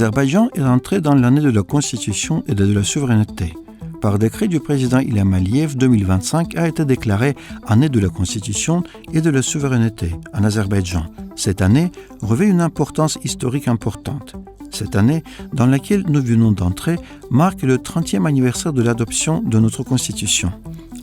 L'Azerbaïdjan est entré dans l'année de la Constitution et de la souveraineté. Par décret du président Ilham Aliyev, 2025 a été déclarée année de la Constitution et de la souveraineté en Azerbaïdjan. Cette année revêt une importance historique importante. Cette année, dans laquelle nous venons d'entrer, marque le 30e anniversaire de l'adoption de notre Constitution.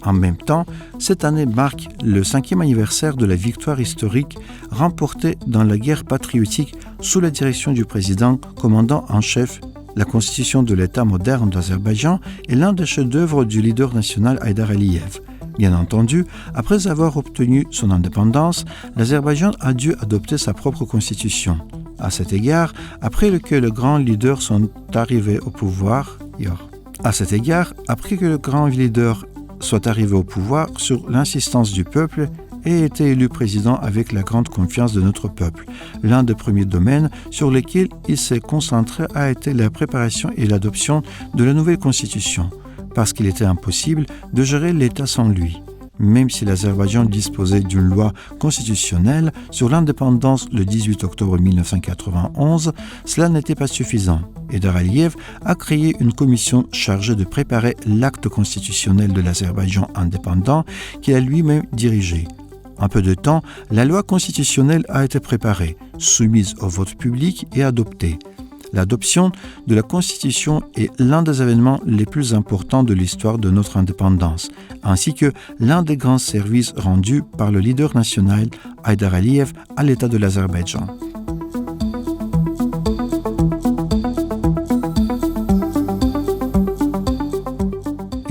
En même temps, cette année marque le 5e anniversaire de la victoire historique remportée dans la guerre patriotique sous la direction du président commandant en chef. La constitution de l'État moderne d'Azerbaïdjan est l'un des chefs-d'œuvre du leader national Haïdar Aliyev. Bien entendu, après avoir obtenu son indépendance, l'Azerbaïdjan a dû adopter sa propre constitution. À cet égard, après que les grands leaders sont arrivés au pouvoir, soit arrivé au pouvoir sur l'insistance du peuple et été élu président avec la grande confiance de notre peuple. L'un des premiers domaines sur lesquels il s'est concentré a été la préparation et l'adoption de la nouvelle constitution, parce qu'il était impossible de gérer l'État sans lui. Même si l'Azerbaïdjan disposait d'une loi constitutionnelle sur l'indépendance le 18 octobre 1991, cela n'était pas suffisant. Haïdar Aliyev a créé une commission chargée de préparer l'acte constitutionnel de l'Azerbaïdjan indépendant qu'il a lui-même dirigé. En peu de temps, la loi constitutionnelle a été préparée, soumise au vote public et adoptée. L'adoption de la Constitution est l'un des événements les plus importants de l'histoire de notre indépendance, ainsi que l'un des grands services rendus par le leader national Haïdar Aliyev à l'État de l'Azerbaïdjan.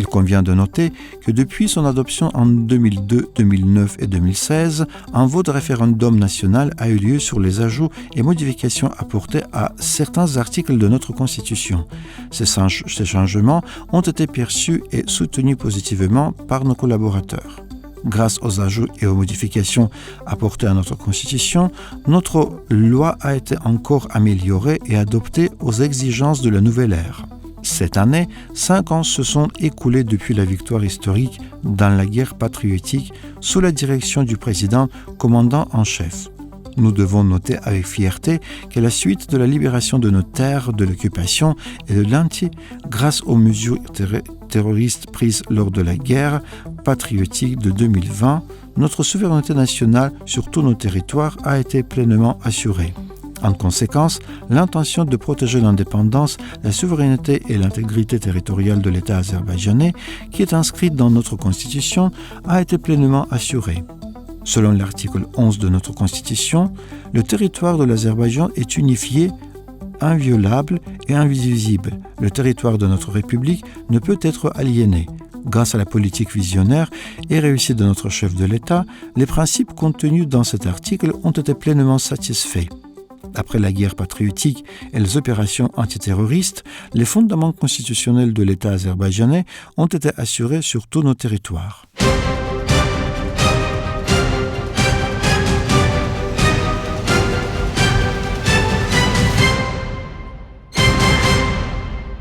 Il convient de noter que depuis son adoption en 2002, 2009 et 2016, un vote référendum national a eu lieu sur les ajouts et modifications apportés à certains articles de notre Constitution. Ces changements ont été perçus et soutenus positivement par nos collaborateurs. Grâce aux ajouts et aux modifications apportées à notre Constitution, notre loi a été encore améliorée et adoptée aux exigences de la nouvelle ère. Cette année, 5 ans se sont écoulés depuis la victoire historique dans la guerre patriotique sous la direction du président commandant en chef. Nous devons noter avec fierté qu'à la suite de la libération de nos terres de l'occupation et de l'entier, grâce aux mesures terroristes prises lors de la guerre patriotique de 2020, notre souveraineté nationale sur tous nos territoires a été pleinement assurée. En conséquence, l'intention de protéger l'indépendance, la souveraineté et l'intégrité territoriale de l'État azerbaïdjanais, qui est inscrite dans notre Constitution, a été pleinement assurée. Selon l'article 11 de notre Constitution, le territoire de l'Azerbaïdjan est unifié, inviolable et indivisible. Le territoire de notre République ne peut être aliéné. Grâce à la politique visionnaire et réussie de notre chef de l'État, les principes contenus dans cet article ont été pleinement satisfaits. Après la guerre patriotique et les opérations antiterroristes, les fondements constitutionnels de l'État azerbaïdjanais ont été assurés sur tous nos territoires.